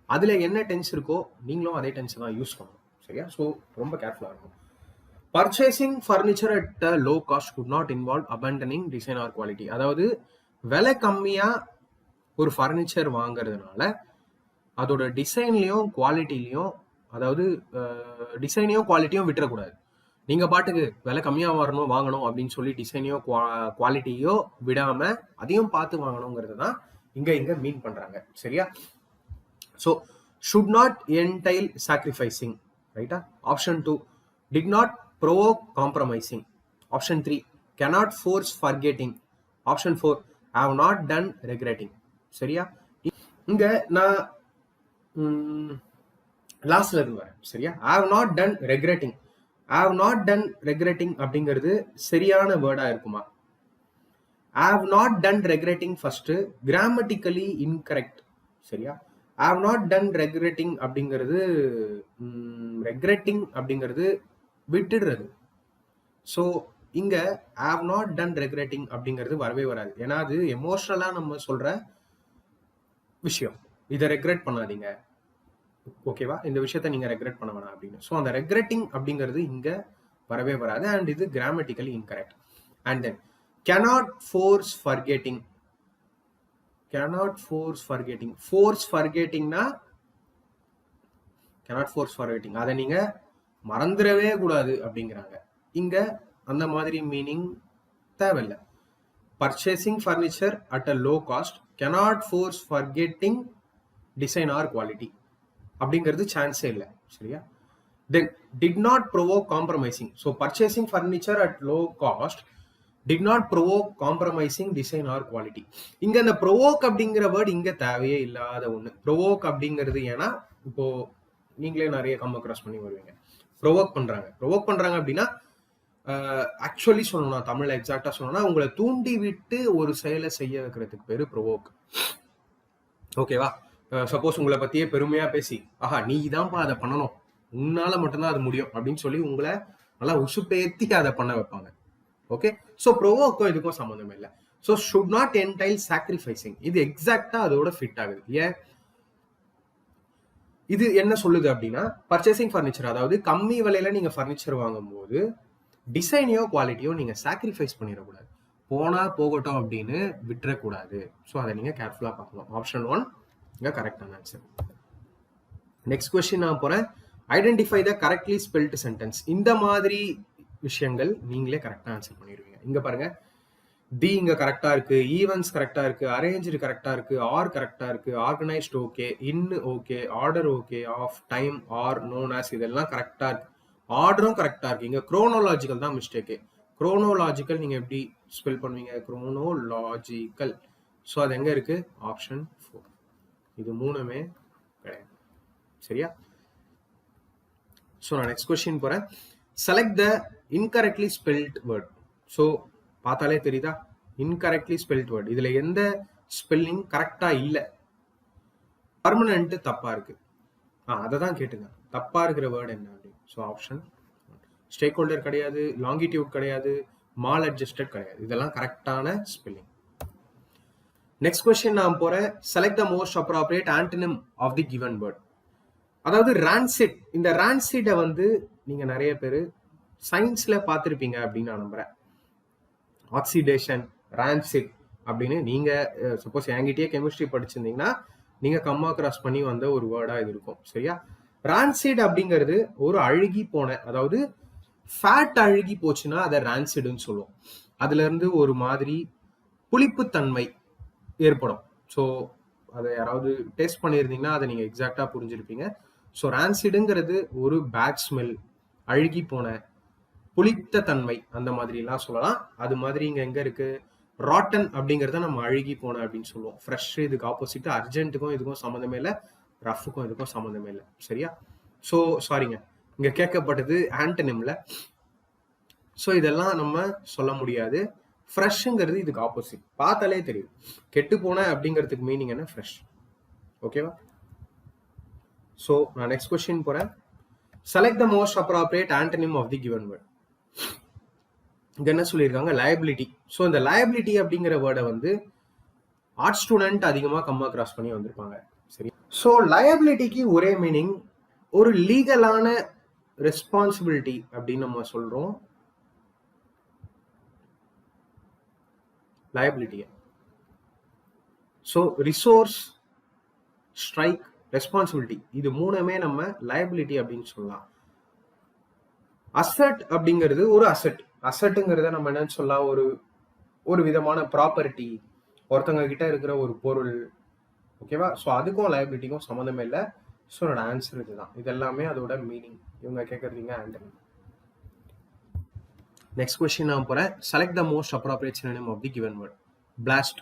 அதுல என்ன டென்ஸ் இருக்கோ நீங்களும் அதே டென்ஸ் தான் யூஸ் பண்ணணும். சரியா? ஸோ ரொம்ப கேர்ஃபுல்லா இருக்கணும். Purchasing furniture at low cost could not involve abandoning design or quality. அதாவது விலை கம்மியா ஒரு ஃபர்னிச்சர் வாங்குறதுனால அதோட டிசைன்லயும் குவாலிட்டிலையும், அதாவது டிசைனையும் குவாலிட்டியும் விட்டுறக்கூடாது. நீங்க பாட்டுக்கு விலை கம்மியா வாங்கணும் அப்படின்னு சொல்லி டிசைனையோ குவாலிட்டியோ விடாம அதையும் பார்த்து வாங்கணுங்கிறது தான் இங்க மீன் பண்றாங்க. சரியா? So should not entail sacrificing. ரைட்டா? Option 2 did not provoke compromising. Option 3 cannot force forgetting. Option 4 have not done regretting. சரியா? இங்க நான் லாஸ்ட்ல இருந்து வரேன். சரியா? have not done regretting. have not done regretting அப்படிங்கிறது சரியான வேர்டா இருக்குமா? have not done regretting first grammatically incorrect. சரியா? have not done regretting அப்படிங்கிறது regretting அப்படிங்கிறது விட்டுடுறது. ஸோ இங்க have not done regretting அப்படிங்கிறது வரவே வராது. ஏன்னா அது எமோஷனலா நம்ம சொல்ற விஷயம். இதை ரெக்ரெட் பண்ணாதீங்க, ஓகேவா, இந்த விஷயத்த நீங்க ரெக்ரெட் பண்ண வேணாம் அப்படின்னு. ஸோ அந்த ரெக்ரெட்டிங் அப்படிங்கிறது இங்க வரவே வராது. அண்ட் இது grammatically incorrect. And then cannot force forgetting. cannot force forgetting. force forgettingனா cannot force forgetting. அதை நீங்க மறந்துடவே கூடாது அப்படிங்கிறாங்க. இங்க அந்த மாதிரி மீனிங் தேவையில்லை. Purchasing furniture at a low cost cannot force forgetting design or quality அப்படிங்கிறது சான்ஸே இல்லை. சரியா? Then did not provoke compromising. So purchasing furniture at low cost did not provoke compromising design or quality. இங்க இந்த provoke அப்படிங்கிற word இங்க தேவையே இல்லாத ஒண்ணு. provoke அப்படிங்கிறது ஏன்னா இப்போ நீங்களே நிறைய கம் அக்ராஸ் பண்ணி வருவீங்க. provoke பண்றாங்க அப்படின்னா ஆக்சுவலி சொல்லணும்னா தமிழ்ல எக்ஸாக்டா சொல்லணும்னா உங்களை தூண்டி விட்டு ஒரு செயலை செய்ய வைக்கிறதுக்கு பேரு provoke. ஓகேவா? சப்போஸ் உங்களை பத்தியே பெருமையா பேசி ஆஹா நீ தான்ப்பா அதை பண்ணணும், உன்னால மட்டும்தான் அது முடியும் அப்படின்னு சொல்லி உங்களை நல்லா உசுப்பேத்தி அதை பண்ண வைப்பாங்க. ஓகே, ஸோ ப்ரோவோக்கும் இதுக்கும் சம்மந்தம் இல்லை. So should not entail sacrificing, இது எக்ஸாக்டா அதோட ஃபிட் ஆகுது. ஏன் இது என்ன சொல்லுது அப்படின்னா பர்ச்சேசிங் ஃபர்னிச்சர், அதாவது கம்மி விலையில நீங்க ஃபர்னிச்சர் வாங்கும் போது டிசைனையோ குவாலிட்டியோ நீங்க சாக்ரிஃபைஸ் பண்ணிடக்கூடாது, போனா போகட்டும் அப்படின்னு விட்டுறக்கூடாது. ஸோ அதை நீங்க கேர்ஃபுல்லா பார்க்கணும். ஆப்ஷன் 1 இங்க கரெக்டான ஆன்சர். நெக்ஸ்ட் கொஸ்டின் நான் போறேன். Identify the correctly spelt sentence. இந்த மாதிரி விஷயங்கள் நீங்களே கரெக்டா ஆன்சர் பண்ணிடுவீங்க. இங்க பாருங்க, தி இங்க கரெக்டா இருக்கு, ஈவென்ட்ஸ் கரெக்டா இருக்கு, அரேஞ்சு கரெக்டா இருக்கு, ஆர் கரெக்டா இருக்கு, organised okay, in okay, order okay, of, time, or, known as இதெல்லாம் கரெக்டா இருக்கு. ஆர்டரும் கரெக்டா இருக்கு. இங்க குரோனோலாஜிக்கல் தான் மிஸ்டேக்கு. குரோனோலாஜிக்கல் நீங்க எப்படி ஸ்பெல் பண்ணுவீங்க? குரோனோலாஜிக்கல். ஸோ அது எங்க இருக்கு? ஆப்ஷன் 4. இது மூணுமே கிடையாது. சரியா? ஸோ நான் நெக்ஸ்ட் கொஸ்டின் போறேன். செலக்ட் த இன்கரெக்ட்லி ஸ்பெல்ட் வேர்ட். ஸோ பார்த்தாலே தெரியுதா இன்கரெக்ட்லி ஸ்பெல்ட் வேர்ட். இதுல எந்த ஸ்பெல்லிங் கரெக்டா இல்லை? பர்மனன்ட் தப்பா இருக்கு. அதை தான் கேட்டுங்க, தப்பா இருக்கிற வேர்டு என்ன அப்படின்னு. ஸோ ஆப்ஷன் ஸ்டேக் ஹோல்டர் கிடையாது, லாங்கிடியூட் கிடையாது, மால் அட்ஜஸ்டட் கிடையாது. இதெல்லாம் கரெக்டான ஸ்பெல்லிங். நெக்ஸ்ட் கொஸ்டின் நான் போறேன். Select the most appropriate antonym of the given word. அதாவது ரான்சிட். இந்த ரான்சிட்டை வந்து நீங்க நிறைய பேர் சயின்ஸ்ல பார்த்துருப்பீங்க அப்படின்னு நான் நம்புறேன். ஆக்சிடேஷன், ரான்சிட் அப்படின்னு நீங்க சப்போஸ் என்கிட்டயே கெமிஸ்ட்ரி படிச்சிருந்தீங்கன்னா நீங்க கம்மா கிராஸ் பண்ணி வந்த ஒரு வேர்டா இது இருக்கும். சரியா? ரான்சிட் அப்படிங்கிறது ஒரு அழுகி போன, அதாவது ஃபேட் அழுகி போச்சுன்னா அதை ரான்சிட்னு சொல்லுவோம். அதுல இருந்து ஒரு மாதிரி புளிப்புத்தன்மை ஏற்படும். ஸோ அதை யாராவது டேஸ்ட் பண்ணியிருந்தீங்கன்னா அதை நீங்க எக்ஸாக்டா புரிஞ்சிருப்பீங்க. ஸோ ரான்சிடுங்கிறது ஒரு பேட் ஸ்மெல், அழுகி போன, புளித்த தன்மை, அந்த மாதிரி எல்லாம் சொல்லலாம். அது மாதிரி இங்க எங்க இருக்கு? ராட்டன் அப்படிங்கறத நம்ம அழுகி போன அப்படின்னு சொல்லுவோம். ஃப்ரெஷ் இதுக்கு ஆப்போசிட். அர்ஜென்ட்டுக்கும் இதுக்கும் சம்மந்தமே இல்லை, ரஃப்புக்கும் இதுக்கும் சம்மந்தமே இல்லை. சரியா? ஸோ சாரிங்க, இங்க கேட்கப்பட்டது ஆன்டனிம்ல. ஸோ இதெல்லாம் நம்ம சொல்ல முடியாது. ஃப்ரெஷ்ங்கிறது இதுக்கு ஆப்போசிட். பார்த்தாலே தெரியும். கெட்டு போன அப்படிங்கிறதுக்கு மீனிங் என்ன? ஃப்ரெஷ். ஓகேவா? ஸோ நான் நெக்ஸ்ட் கொஸ்டின் போறேன். Select the most appropriate antonym of the given word. இங்க என்ன சொல்லியிருக்காங்க? லயபிலிட்டி. ஸோ இந்த லயபிலிட்டி அப்படிங்கிற வேர்டை வந்து ஆர்ட் ஸ்டூடெண்ட் அதிகமாக கம்மா கிராஸ் பண்ணி வந்திருப்பாங்க. சரி? ஸோ லயபிலிட்டிக்கு ஒரே மீனிங் ஒரு லீகலான ரெஸ்பான்சிபிலிட்டி அப்படின்னு நம்ம சொல்றோம். லயபிலிட்டியை ஸோ ரிசோர்ஸ், ஸ்ட்ரைக், ரெஸ்பான்சிபிலிட்டி, இது மூணுமே நம்ம லயபிலிட்டி அப்படின்னு சொல்லலாம். அசட் அப்படிங்கிறது ஒரு அசட். அசட்டுங்கிறத நம்ம என்னன்னு சொல்லலாம்? ஒரு விதமான ப்ராப்பர்ட்டி, ஒருத்தவங்க கிட்ட இருக்கிற ஒரு பொருள். ஓகேவா? ஸோ அதுக்கும் லயபிலிட்டிக்கும் சம்மந்தமே இல்லை. ஸோ என்னோட ஆன்சர் இதுதான். இது எல்லாமே அதோட மீனிங். இவங்க கேட்கறீங்க ஆன்டனி. நெக்ஸ்ட் கொஸ்டின் நான் போறேன். Select the most appropriate synonym of the given word. Blast.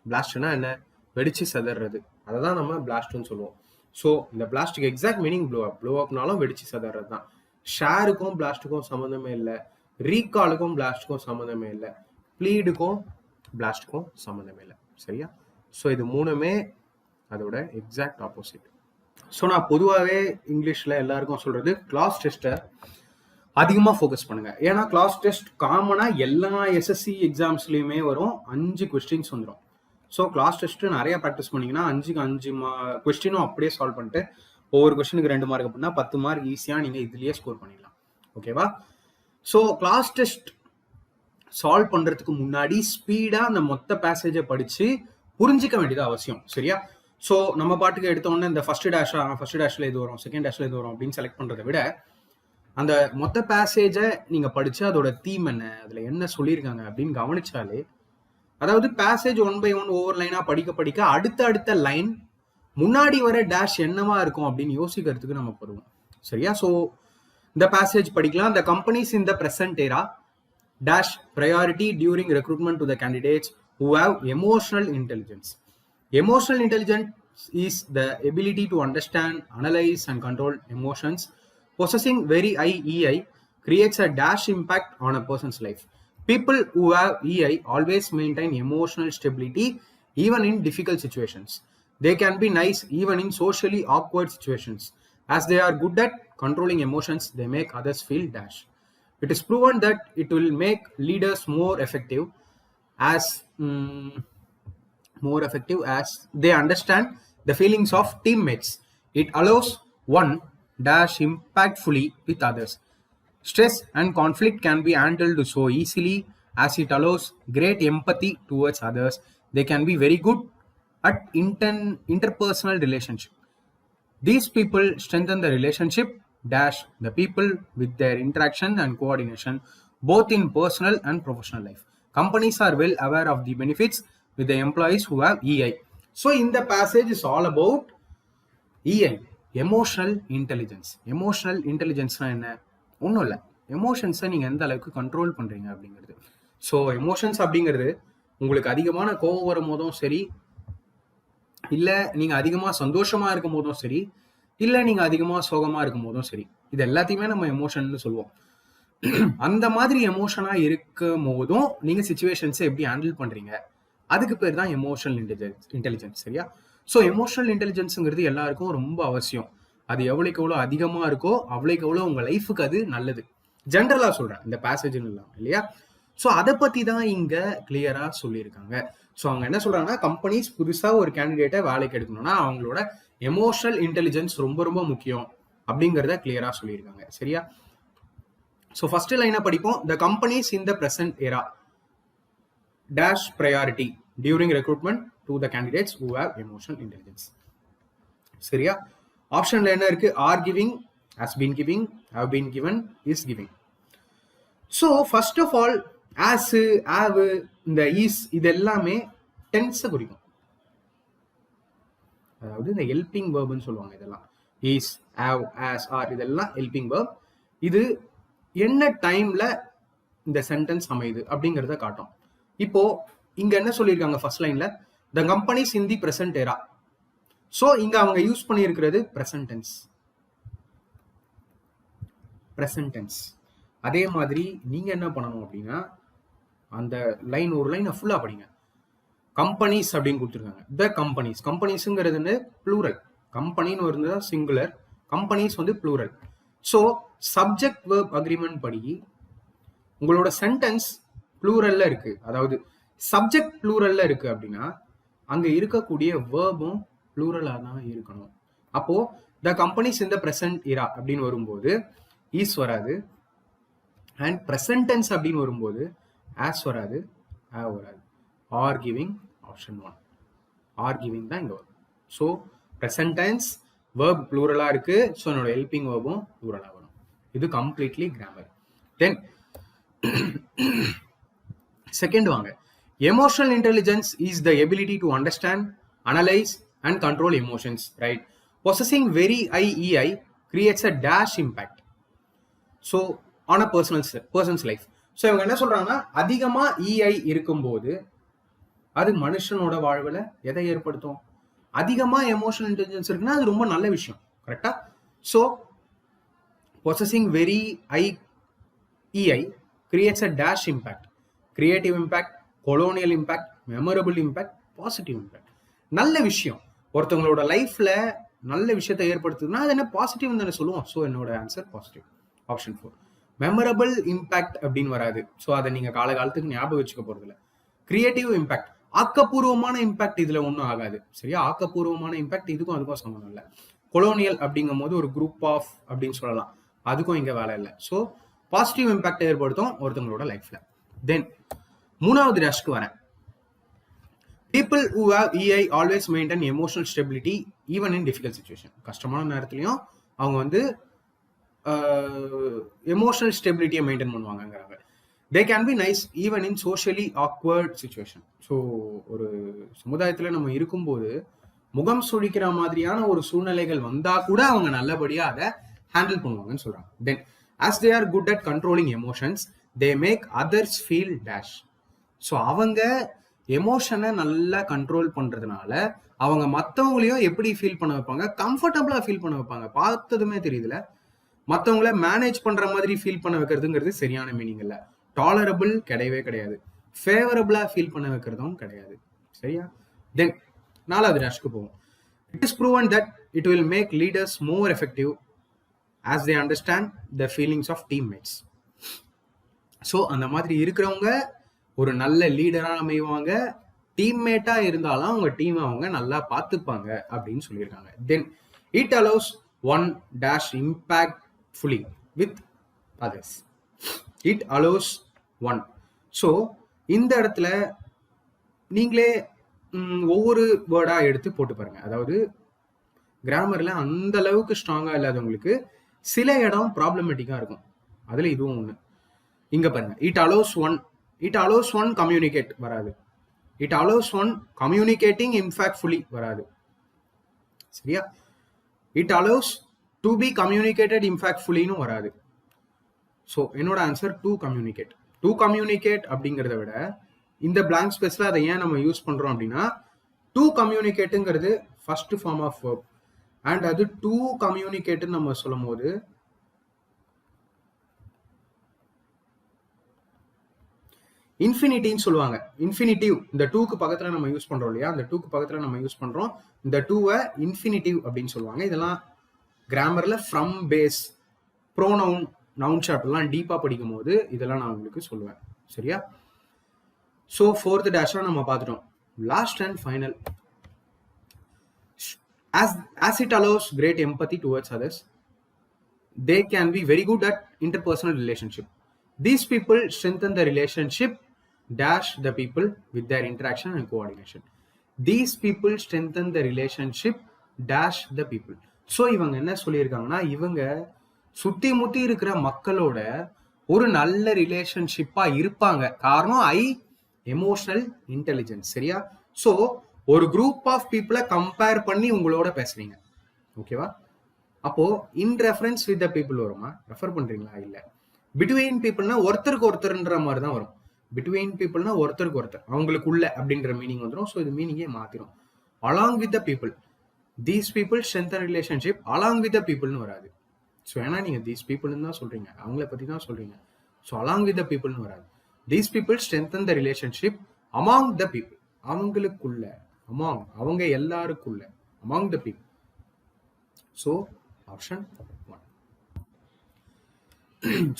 பிளாஸ்ட்னா என்ன? வெடிச்சு செதறது. அதை தான் நம்ம பிளாஸ்ட்னு சொல்லுவோம். ஸோ இந்த பிளாஸ்டுக்கு exact meaning blow up. Blow அப்னாலும் வெடிச்சு செதறது தான். ஷேருக்கும் பிளாஸ்டுக்கும் சம்மந்தமே இல்லை, ரீகாலுக்கும் பிளாஸ்டுக்கும் சம்மந்தமே இல்லை, ப்ளீடுக்கும் பிளாஸ்டுக்கும் சம்மந்தமே இல்லை. சரியா? ஸோ இது மூணுமே அதோட எக்ஸாக்ட் ஆப்போசிட். ஸோ நான் பொதுவாகவே இங்கிலீஷில் எல்லாருக்கும் சொல்றது கிளாஸ் டெஸ்ட்டை அதிகமாக ஃபோக்கஸ் பண்ணுங்க. ஏன்னா கிளாஸ் டெஸ்ட் காமனாக எல்லா எஸ்எஸ்சி எக்ஸாம்ஸ்லையுமே வரும். 5 கொஸ்டின்ஸ் வந்துடும். ஸோ கிளாஸ் டெஸ்ட்டு நிறைய ப்ராக்டிஸ் பண்ணிங்கன்னா 5க்கு 5 கொஸ்டினும் அப்படியே சால்வ் பண்ணிட்டு ஒவ்வொரு கொஸ்டினுக்கு 2 மார்க் அப்படின்னா 10 மார்க் ஈஸியாக நீங்கள் இதுலேயே ஸ்கோர் பண்ணிடலாம். ஓகேவா? ஸோ கிளாஸ் டெஸ்ட் சால்வ் பண்ணுறதுக்கு முன்னாடி ஸ்பீடாக அந்த மொத்த பேசேஜை படித்து புரிஞ்சிக்க வேண்டியது அவசியம். சரியா? ஸோ நம்ம பாட்டுக்கு எடுத்தோன்னே இந்த ஃபர்ஸ்ட் டேஷ்ல இது வரும், செகண்ட் டேஷ்ல இது வரும் அப்படின்னு செலக்ட் பண்றதை விட அந்த மொத்த பேசேஜை நீங்க படிச்சு அதோட தீம் என்ன, அதுல என்ன சொல்லியிருக்காங்க அப்படின்னு கவனிச்சாலே, அதாவது பேசேஜ் 1 by 1 ஒவ்வொரு லைனா படிக்க படிக்க அடுத்த லைன் முன்னாடி வர டேஷ் என்னவா இருக்கும் அப்படின்னு யோசிக்கிறதுக்கு நம்ம வருவோம். சரியா? ஸோ இந்த பேசேஜ் படிக்கலாம். The companies in the present era dash priority during recruitment to the candidates who have emotional intelligence. Emotional intelligence is the ability to understand, analyze and control emotions. Possessing very high EI creates a dash impact on a person's life. People who have EI always maintain emotional stability even in difficult situations. They can be nice even in socially awkward situations. As they are good at controlling emotions, they make others feel dash. It is proven that it will make leaders more effective as they understand the feelings of teammates. It allows one dash impactfully with others. Stress and conflict can be handled so easily as it allows great empathy towards others. They can be very good at interpersonal relationship. These people strengthen the relationship dash the people with their interaction and coordination both in personal and professional life. Companies are well aware of the benefits with the employees who have EI. So in the passage is all about EI, emotional intelligence. Emotional intelligence என்ன? ஒன்றும் இல்லை, எமோஷன்ஸை நீங்கள் எந்த அளவுக்கு control பண்ணுறீங்க அப்படிங்கிறது. So emotions அப்படிங்கிறது உங்களுக்கு அதிகமான கோபம் வரும் போதும் சரி, இல்லை நீங்கள் அதிகமாக சந்தோஷமாக இருக்கும் போதும் சரி, இல்லை நீங்கள் அதிகமாக சோகமாக இருக்கும் போதும் சரி, இது எல்லாத்தையுமே நம்ம எமோஷன்னு சொல்லுவோம். அந்த மாதிரி எமோஷனாக இருக்கும் போதும் நீங்கள் சுச்சுவேஷன்ஸை எப்படி ஹேண்டில் பண்ணுறீங்க, அதுக்கு பேர் தான் எமோஷனல் இன்டெலிஜென்ஸ். சரியா? ஸோ எமோஷனல் இன்டெலிஜென்ஸுங்கிறது எல்லாருக்கும் ரொம்ப அவசியம். அது எவ்வளோக்கு எவ்வளோ அதிகமாக இருக்கோ அவ்வளோக்கு எவ்வளோ உங்கள் லைஃபுக்கு அது நல்லது. ஜென்ரலாக சொல்கிறேன், இந்த பேசேஜ்னு இல்லாமல், இல்லையா? ஸோ அதை பற்றி தான் இங்கே கிளியராக சொல்லியிருக்காங்க. ஸோ அவங்க என்ன சொல்கிறாங்கன்னா, கம்பெனிஸ் புதுசாக ஒரு கேண்டிடேட்டை வேலைக்கு எடுக்கணும்னா அவங்களோட எமோஷனல் இன்டெலிஜென்ஸ் ரொம்ப ரொம்ப முக்கியம் அப்படிங்கிறத கிளியராக சொல்லியிருக்காங்க. சரியா? ஸோ ஃபர்ஸ்ட் லைனை படிப்போம். The companies in the present era dash priority during recruitment to the candidates who have emotional intelligence. சரியா? ஆப்ஷன்ல என்ன இருக்கு? Are giving, has been giving, have been given, is giving. So first of all has, have, இந்த is இது எல்லாமே டென்ஸை குறிக்கும். அதாவது இந்த ஹெல்பிங் வேர்ப்னு சொல்லுவாங்க. இதெல்லாம் இஸ், ஹாவ், ஆஸ், ஆர் இதெல்லாம் ஹெல்பிங் வேர்ப். இது என்ன டைம்ல இந்த சென்டென்ஸ் அமையுது அப்படிங்கிறத காட்டும். இப்போ இங்க என்ன சொல்லியிருக்காங்க ஃபர்ஸ்ட் லைன்ல? The companies in the present era. So இங்க அவங்க யூஸ் பண்ணியிருக்கிறது பிரசன்ட் டென்ஸ். Present tense. அதே மாதிரி நீங்க என்ன பண்ணணும் அப்படின்னா, அந்த லைன் ஒரு லைனை ஃபுல்லா படிங்க. கம்பெனிஸ் அப்படின்னு கொடுத்துருக்காங்க. The companies, கம்பெனிஸுங்கிறது plural. கம்பெனின்னு வருது சிங்குலர், கம்பெனிஸ் வந்து plural. So subject verb agreement படி உங்களோட சென்டென்ஸ் ப்ளூரல்ல இருக்கு, அதாவது சப்ஜெக்ட் ப்ளூரல்ல இருக்கு அப்படின்னா அங்க இருக்கக்கூடிய வேர்பும் ப்ளூரலா தான் இருக்கணும். அப்போ த கம்பெனிஸ் இன் த பிரசன்ட் இரா அப்படின்னு வரும்போது இஸ் வராது, அண்ட் பிரசன்ட் டென்ஸ் அப்படின்னு வரும்போது ஆஸ் வராது, ஹேவ் வராது. Are giving option 1, are giving தான் இங்க வரும். ஸோ பிரசன்ட் டென்ஸ் வேர்ப் ப்ளூரலா இருக்கு, ஸோ என்னோட ஹெல்பிங் வேர்பும் ப்ளூரலா வரும். இது கம்ப்ளீட்லி கிராமர். தென் செகண்ட் வாங்க. Emotional intelligence is the ability to understand, analyse and control emotions, right? Possessing very high EI creates a dash impact so on a person's life. So இவங்க என்ன சொல்றாங்கன்னா, அதிகமா EI இருக்கும்போது அது மனுஷனோட வாழ்வில் எதை ஏற்படுத்தும்? அதிகமா எமோஷனல் இன்டெலிஜென்ஸ் இருக்குன்னா அது ரொம்ப நல்ல விஷயம். கரெக்டா? So possessing very high EI creates a dash impact, creative impact, colonial impact, memorable impact, positive impact. நல்ல விஷயம். ஒருத்தவங்களோட லைஃப்ல நல்ல விஷயத்தை ஏற்படுத்துதுன்னா அது என்ன பாசிட்டிவ் தானே சொல்லுவோம். ஸோ என்னோட answer positive, option 4. Memorable impact அப்படின்னு வராது, ஸோ அதை நீங்க காலகாலத்துக்கு ஞாபகம் வச்சுக்க போறது இல்லை. கிரியேட்டிவ் இம்பாக்ட், ஆக்கப்பூர்வமான இம்பாக்ட் இதுல ஒன்றும் ஆகாது. சரியா? ஆக்கப்பூர்வமான இம்பாக்ட் இதுக்கும் அதுக்கும் சம்மந்தம் இல்லை. கொலோனியல் அப்படிங்கும் போது ஒரு குரூப் ஆஃப் அப்படின்னு சொல்லலாம், அதுக்கும் இங்க வேலை இல்லை. ஸோ பாசிட்டிவ் இம்பாக்ட் ஏற்படுத்தும் ஒருத்தவங்களோட லைஃப்ல. தென் மூணாவது டேஷ்க்கு வரேன். People who have EI always maintain emotional stability even in difficult situation. கஷ்டமான நேரத்துலயும் அவங்க வந்து எமோஷனல் ஸ்டெபிலிட்டியை மெயின்டைன் பண்ணுவாங்கங்கிறாங்க. They can be nice even in socially awkward situation. So ஒரு சமுதாயத்தில் நம்ம இருக்கும்போது முகம் சுழிக்கிற மாதிரியான ஒரு சூழ்நிலைகள் வந்தா கூட அவங்க நல்லபடியா அதை ஹேண்டில் பண்ணுவாங்கன்னு சொல்றாங்க. தென் as they are good at controlling emotions, they make others feel dash. So அவங்க எமோஷனை நல்லா கண்ட்ரோல் பண்றதுனால அவங்க மற்றவங்களையும் எப்படி ஃபீல் பண்ண வைப்பாங்க, கம்ஃபர்டபுளா ஃபீல் பண்ண வைப்பாங்க. பார்த்ததுமே தெரியுதுல, மற்றவங்கள மேனேஜ் பண்ற மாதிரி ஃபீல் பண்ண வைக்கிறதுங்கிறது சரியான மீனிங் இல்லை. டாலரபிள் கிடையவே கிடையாது. ஃபேவரபிளா ஃபீல் பண்ண வைக்கிறதும் கிடையாது. சரியா? தென் 4வது டேஷ்க்கு போவோம். It is proven that it will make leaders more effective as they understand the feelings of teammates. So அந்த மாதிரி இருக்கிறவங்க ஒரு நல்ல லீடராக அமைவாங்க. டீம்மேட்டா இருந்தாலும் அவங்க டீம் அவங்க நல்லா பார்த்துப்பாங்க அப்படின்னு சொல்லியிருக்காங்க. Then it allows one dash impact fully with others. It allows one. So இந்த இடத்துல நீங்களே ஒவ்வொரு வேர்டா எடுத்து போட்டு பாருங்க. அதாவது கிராமர்ல அந்த அளவுக்கு ஸ்ட்ராங்கா இல்லாதவங்களுக்கு சில இடம் ப்ராப்ளமேட்டிக்கா இருக்கும். அதுல இதுவும் ஒண்ணு. இங்க பாருங்க, இட் அலோஸ் ஒன் கம்யூனிகேட் வராது. It allows one communicating impactfully வராது. சரியா? It allows to be communicated இம்பேக்ட்ஃபுல்லின்னு வராது. ஸோ என்னோட answer to communicate. To communicate அப்படிங்கிறத விட இந்த பிளாங்க் ஸ்பேஸ்ல அதை ஏன் நம்ம யூஸ் பண்றோம் அப்படின்னா, டு கம்யூனிகேட்டுங்கிறது first form of verb. And அது டு கம்யூனிகேட்னு நம்ம சொல்லும் போது இன்ஃபினிட்டின்னு சொல்லுவாங்க. இன்ஃபினிட்டிவ் இந்த டூக்கு பக்கத்துல நம்ம யூஸ் பண்றோம் இல்லையா, அந்த டூக்கு பக்கத்துல நம்ம யூஸ் பண்றோம். இந்த டூவை இன்ஃபினிட்டிவ் அப்படின்னு சொல்லுவாங்க. இதெல்லாம் கிராமர்ல ஃப்ரம் பேஸ் ப்ரோனவுன் நவுன் சாப்டர்லாம் டீப்பா படிக்கும் போது இதெல்லாம் நான் உங்களுக்கு சொல்லுவேன். சரியா? ஸோ 4th டேஷா நம்ம பார்த்துட்டோம். Last and final. As it allows great empathy towards others, they can be very good at interpersonal relationship. These people strengthen the relationship dash the people with their interaction and coordination. These people strengthen the relationship dash the people. So இவங்க என்ன சொல்லியிருக்காங்கன்னா, இவங்க சுத்தி முத்தி இருக்கிற மக்களோட ஒரு நல்ல ரிலேஷன்ஷிப்பா இருப்பாங்க. காரணம் எமோஷனல் இன்டெலிஜென்ஸ். சரியா? ஸோ ஒரு குரூப் ஆஃப் பீப்புளை கம்பேர் பண்ணி உங்களோட பேசுறீங்க. ஓகேவா? அப்போ இன் ரெஃபரன்ஸ் வித் த பீப்புள் வருமா? ரெஃபர் பண்றீங்களா? இல்ல. பிட்வீன் பீப்புள்னா ஒருத்தருக்கு ஒருத்தர்ன்ற மாதிரி தான் வரும். பிட்வீன் பீப்புள்னா ஒருத்தருக்கு ஒருத்தர், அவங்களுக்குள்ள அப்படின்ற மீனிங் வந்துடும். ஸோ இது மீனிங்கே மாத்திரும். Along with the people, these people strengthen relationship along with the பீப்புள்னு வராது. ஸோ ஏன்னா நீங்க தீஸ் பீப்புள்னு தான் சொல்றீங்க, அவங்கள பத்தி தான் சொல்றீங்க. ஸோ அலாங் வித் த பீப்புள்னு வராது. These people strengthen the relationship among the people, அவங்களுக்குள்ள, அமாங் அவங்க எல்லாருக்குள்ள, among the people. So option 1.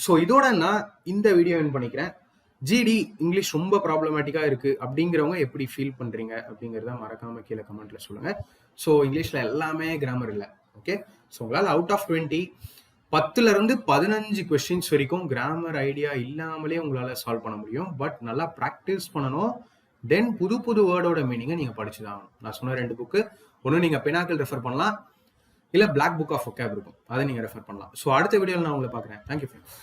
So இதோட நான் இந்த வீடியோ என் பண்ணிக்கிறேன். ஜிடி இங்கிலீஷ் ரொம்ப ப்ராப்ளமேட்டிக்கா இருக்கு அப்படிங்கிறவங்க எப்படி ஃபீல் பண்றீங்க அப்படிங்கிறத மறக்காம கீழே கமெண்ட்ல சொல்லுங்க. ஸோ இங்கிலீஷ்ல எல்லாமே கிராமர் இல்லை. ஓகே? ஸோ உங்களால் அவுட் ஆஃப் 20 10ல இருந்து 15 கொஸ்டின்ஸ் வரைக்கும் கிராமர் ஐடியா இல்லாமலே உங்களால சால்வ் பண்ண முடியும். பட் நல்லா ப்ராக்டிஸ் பண்ணணும். தென் புது புது வேர்டோட மீனிங்கை நீங்க படிச்சுதான். நான் சொன்ன 2 புக்கு, ஒன்று நீங்க பெனாக்கிள் ரெஃபர் பண்ணலாம், இல்ல பிளாக் புக் ஆஃப் ஒகேப் இருக்கும், அதை நீங்க ரெஃபர் பண்ணலாம். ஸோ அடுத்த வீடியோவில் நான் உங்களை பார்க்குறேன். Thank you friends.